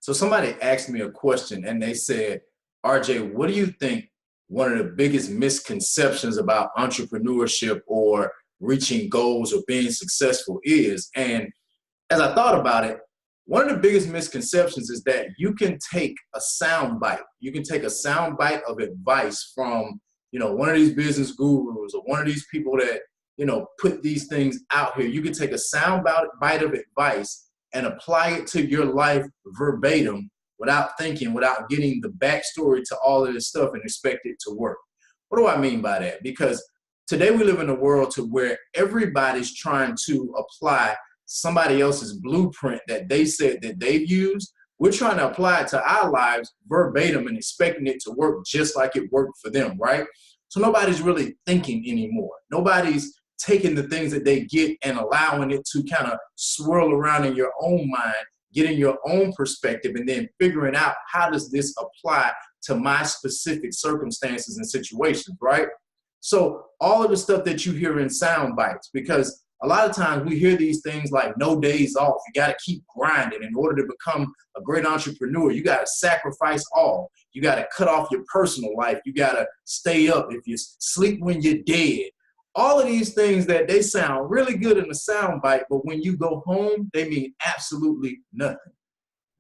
So somebody asked me a question and they said, RJ, what do you think one of the biggest misconceptions about entrepreneurship or reaching goals or being successful is? And as I thought about it, one of the biggest misconceptions is that you can take a sound bite. You can take a sound bite of advice from, one of these business gurus or one of these people that, put these things out here. You can take a sound bite of advice and apply it to your life verbatim without thinking, without getting the backstory to all of this stuff and expect it to work. What do I mean by that? Because today we live in a world to where everybody's trying to apply somebody else's blueprint that they said that they've used. We're trying to apply it to our lives verbatim and expecting it to work just like it worked for them, right? So nobody's really thinking anymore. Nobody's taking the things that they get and allowing it to kind of swirl around in your own mind, getting your own perspective, and then figuring out how does this apply to my specific circumstances and situations, right? So all of the stuff that you hear in sound bites, because a lot of times we hear these things like no days off. You got to keep grinding in order to become a great entrepreneur. You got to sacrifice all. You got to cut off your personal life. You got to stay up if you sleep when you're dead. All of these things that they sound really good in a sound bite, but when you go home, they mean absolutely nothing,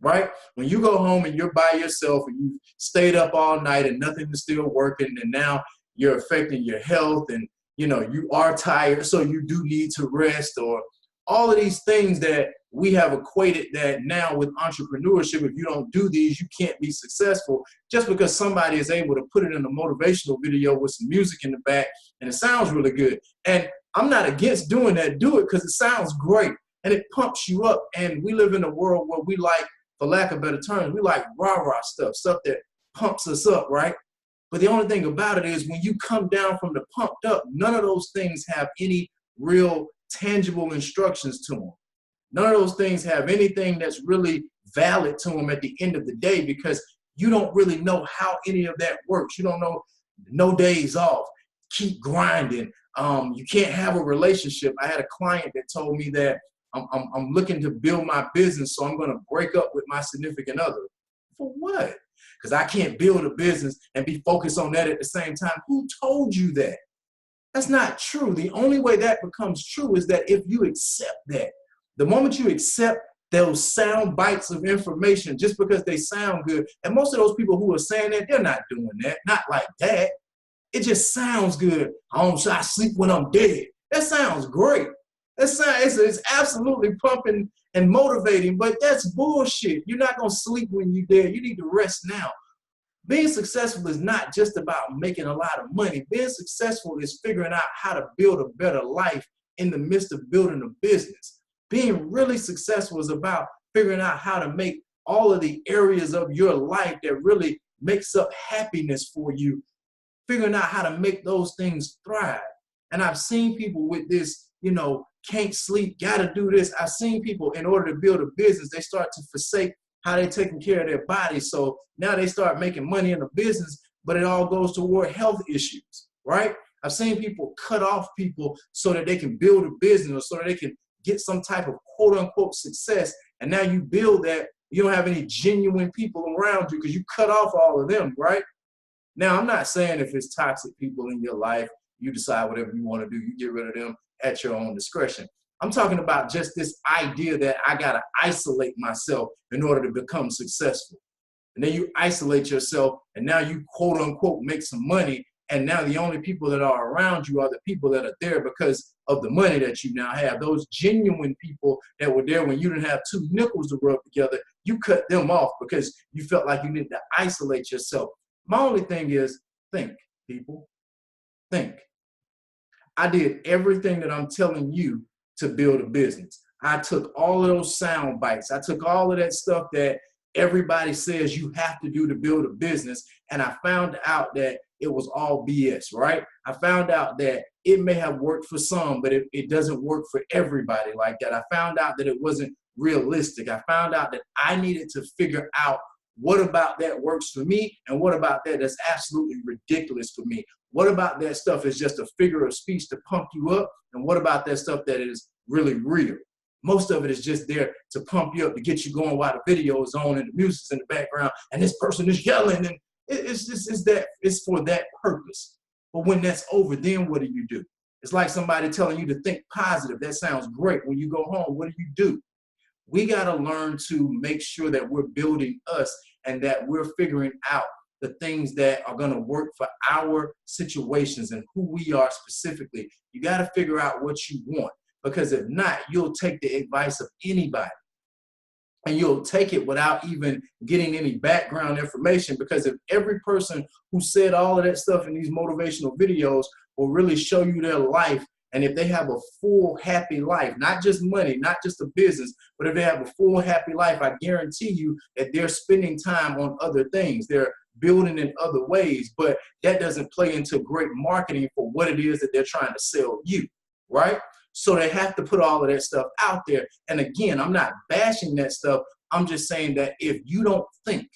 right? When you go home and you're by yourself and you've stayed up all night and nothing is still working, and now you're affecting your health and you are tired, so you do need to rest, or all of these things that we have equated that now with entrepreneurship. If you don't do these, you can't be successful just because somebody is able to put it in a motivational video with some music in the back and it sounds really good. And I'm not against doing that. Do it because it sounds great and it pumps you up. And we live in a world where we like, for lack of better terms, we like rah-rah stuff that pumps us up, right? But the only thing about it is when you come down from the pumped up, none of those things have any real tangible instructions to them. None of those things have anything that's really valid to them at the end of the day, because you don't really know how any of that works. You don't know no days off, keep grinding. You can't have a relationship. I had a client that told me that I'm looking to build my business, so I'm going to break up with my significant other. For what? Because I can't build a business and be focused on that at the same time. Who told you that? That's not true. The only way that becomes true is that if you accept that. The moment you accept those sound bites of information just because they sound good, and most of those people who are saying that, they're not doing that. Not like that. It just sounds good. I sleep when I'm dead. That sounds great. It's absolutely pumping and motivating, but that's bullshit. You're not going to sleep when you're dead. You need to rest now. Being successful is not just about making a lot of money. Being successful is figuring out how to build a better life in the midst of building a business. Being really successful is about figuring out how to make all of the areas of your life that really makes up happiness for you, figuring out how to make those things thrive. And I've seen people with this, can't sleep, gotta do this. I've seen people, in order to build a business, they start to forsake how they're taking care of their body. So now they start making money in the business, but it all goes toward health issues, right? I've seen people cut off people so that they can build a business or so that they can get some type of quote unquote success. And now you build that, you don't have any genuine people around you because you cut off all of them, right? Now, I'm not saying if it's toxic people in your life, you decide whatever you want to do, you get rid of them at your own discretion. I'm talking about just this idea that I got to isolate myself in order to become successful. And then you isolate yourself and now you quote unquote make some money. And now the only people that are around you are the people that are there because of the money that you now have. Those genuine people that were there when you didn't have two nickels to rub together, you cut them off because you felt like you needed to isolate yourself. My only thing is, think, people, think. I did everything that I'm telling you to build a business. I took all of those sound bites. I took all of that stuff that everybody says you have to do to build a business. And I found out that it was all BS, right? I found out that it may have worked for some, but it doesn't work for everybody like that. I found out that it wasn't realistic. I found out that I needed to figure out what about that works for me and what about that that's absolutely ridiculous for me. What about that stuff is just a figure of speech to pump you up? And what about that stuff that is really real? Most of it is just there to pump you up, to get you going while the video is on and the music's in the background and this person is yelling, and it's for that purpose. But when that's over, then what do? It's like somebody telling you to think positive. That sounds great. When you go home, what do? We got to learn to make sure that we're building us and that we're figuring out the things that are going to work for our situations and who we are specifically. You got to figure out what you want, because if not, you'll take the advice of anybody and you'll take it without even getting any background information. Because if every person who said all of that stuff in these motivational videos will really show you their life, and if they have a full, happy life, not just money, not just a business, but if they have a full, happy life, I guarantee you that they're spending time on other things. They're building in other ways, but that doesn't play into great marketing for what it is that they're trying to sell you, right? So they have to put all of that stuff out there. And again, I'm not bashing that stuff. I'm just saying that if you don't think,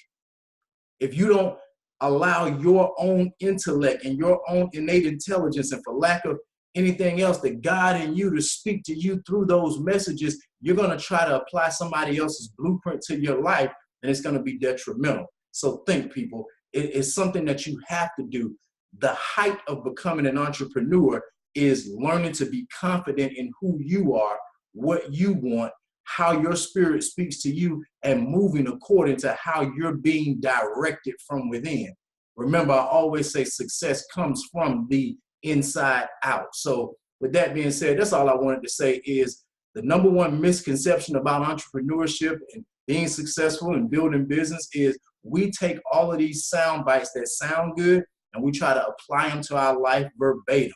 if you don't allow your own intellect and your own innate intelligence, and for lack of anything else, that God in you to speak to you through those messages, you're going to try to apply somebody else's blueprint to your life, and it's going to be detrimental. So think, people, it's something that you have to do. The height of becoming an entrepreneur is learning to be confident in who you are, what you want, how your spirit speaks to you, and moving according to how you're being directed from within. Remember, I always say success comes from the inside out. So with that being said, that's all I wanted to say. Is the number one misconception about entrepreneurship and being successful and building business is we take all of these sound bites that sound good and we try to apply them to our life verbatim.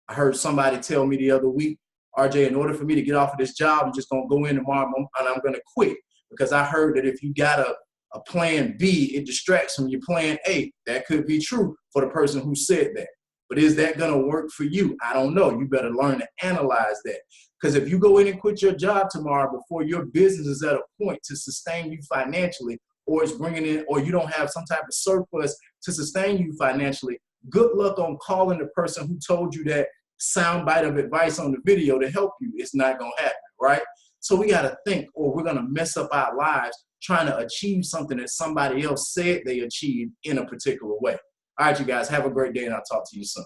I heard somebody tell me the other week, RJ, in order for me to get off of this job, I'm just going to go in tomorrow and I'm going to quit, because I heard that if you got a plan B, it distracts from your plan A. That could be true for the person who said that. But is that going to work for you? I don't know. You better learn to analyze that. Because if you go in and quit your job tomorrow before your business is at a point to sustain you financially, or it's bringing in, or you don't have some type of surplus to sustain you financially, good luck on calling the person who told you that soundbite of advice on the video to help you. It's not going to happen, right? So we got to think, or we're going to mess up our lives trying to achieve something that somebody else said they achieved in a particular way. All right, you guys, have a great day, and I'll talk to you soon.